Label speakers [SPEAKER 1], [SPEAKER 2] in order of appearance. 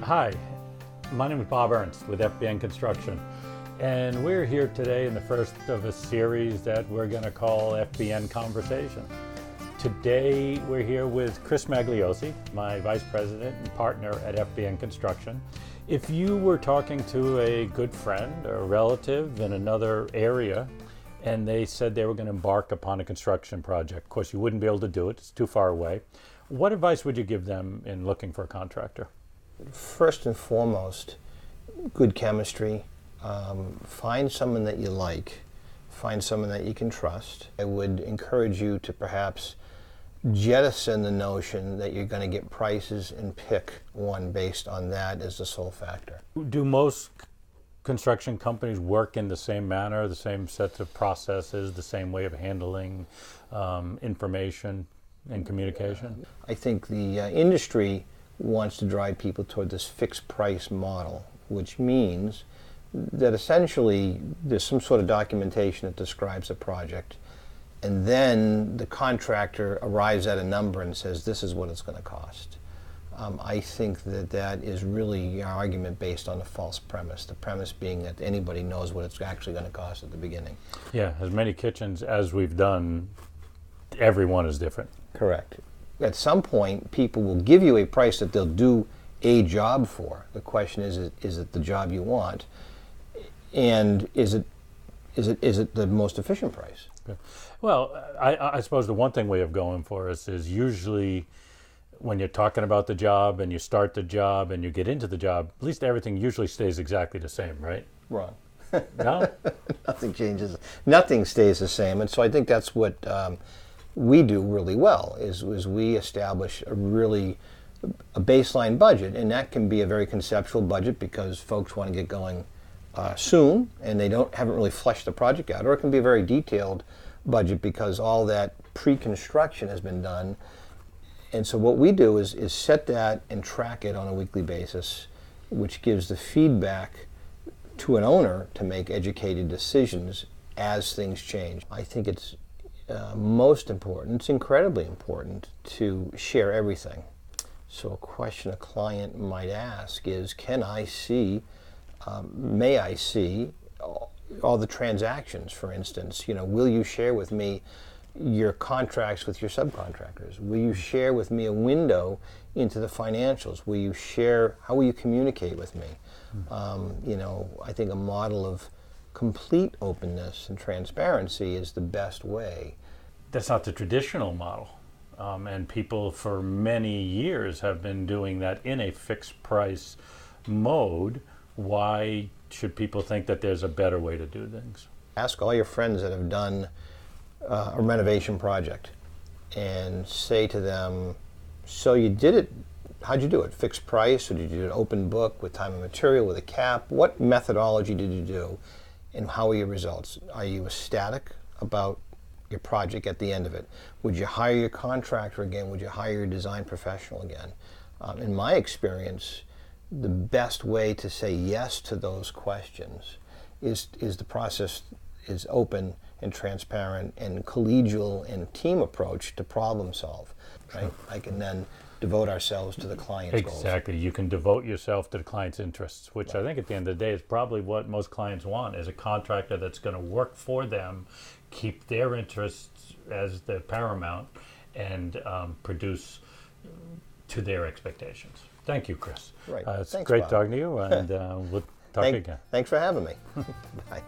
[SPEAKER 1] Hi, my name is Bob Ernst with FBN Construction, and we're here today in the first of a series that we're going to call FBN Conversation. Today we're here with Chris Magliozi, my Vice President and partner at FBN Construction. If you were talking to a good friend or relative in another area and they said they were going to embark upon a construction project, of course you wouldn't be able to do it, it's too far away. What advice would you give them in looking for a contractor?
[SPEAKER 2] First and foremost, good chemistry. Find someone that you like. Find someone that you can trust. I would encourage you to perhaps jettison the notion that you're going to get prices and pick one based on that as the sole factor.
[SPEAKER 1] Do most construction companies work in the same manner, the same sets of processes, the same way of handling information and communication?
[SPEAKER 2] I think the industry wants to drive people toward this fixed price model, which means that essentially there's some sort of documentation that describes a project, and then the contractor arrives at a number and says this is what it's going to cost. I think that is really an argument based on a false premise, the premise being that anybody knows what it's actually going to cost at the beginning.
[SPEAKER 1] Yeah, as many kitchens as we've done, every one is different.
[SPEAKER 2] Correct. At some point, people will give you a price that they'll do a job for. The question is it the job you want? And is it the most efficient price?
[SPEAKER 1] Okay. Well, I suppose the one thing we have going for us is usually when you're talking about the job and you start the job and you get into the job, at least everything usually stays exactly the same, right?
[SPEAKER 2] Wrong.
[SPEAKER 1] No?
[SPEAKER 2] Nothing changes. Nothing stays the same. And so I think that's what we do really well, is we establish a baseline budget, and that can be a very conceptual budget because folks want to get going soon and they haven't really fleshed the project out, or it can be a very detailed budget because all that pre-construction has been done. And so what we do is set that and track it on a weekly basis, which gives the feedback to an owner to make educated decisions as things change. I think it's most important, it's incredibly important to share everything. So a question a client might ask is, may I see all the transactions, for instance? Will you share with me your contracts with your subcontractors? Will you share with me a window into the financials? How will you communicate with me? I think a model of complete openness and transparency is the best way.
[SPEAKER 1] That's not the traditional model. And people for many years have been doing that in a fixed price mode. Why should people think that there's a better way to do things?
[SPEAKER 2] Ask all your friends that have done a renovation project and say to them, so you did it, how'd you do it? Fixed price, or did you do an open book with time and material, with a cap? What methodology did you do, and how are your results? Are you ecstatic about your project at the end of it? Would you hire your contractor again? Would you hire your design professional again? In my experience, the best way to say yes to those questions is the process is open and transparent and collegial and team approach to problem solve. Right? I can then devote ourselves to the client's goals.
[SPEAKER 1] Exactly. You can devote yourself to the client's interests, which
[SPEAKER 2] Right.
[SPEAKER 1] I think at the end of the day is probably what most clients want, is a contractor that's going to work for them, keep their interests as the paramount, and produce to their expectations. Thank you, Chris.
[SPEAKER 2] Right.
[SPEAKER 1] It's
[SPEAKER 2] Thanks,
[SPEAKER 1] great
[SPEAKER 2] Bob.
[SPEAKER 1] talking to you, and we'll talk again.
[SPEAKER 2] Thanks for having me. Bye.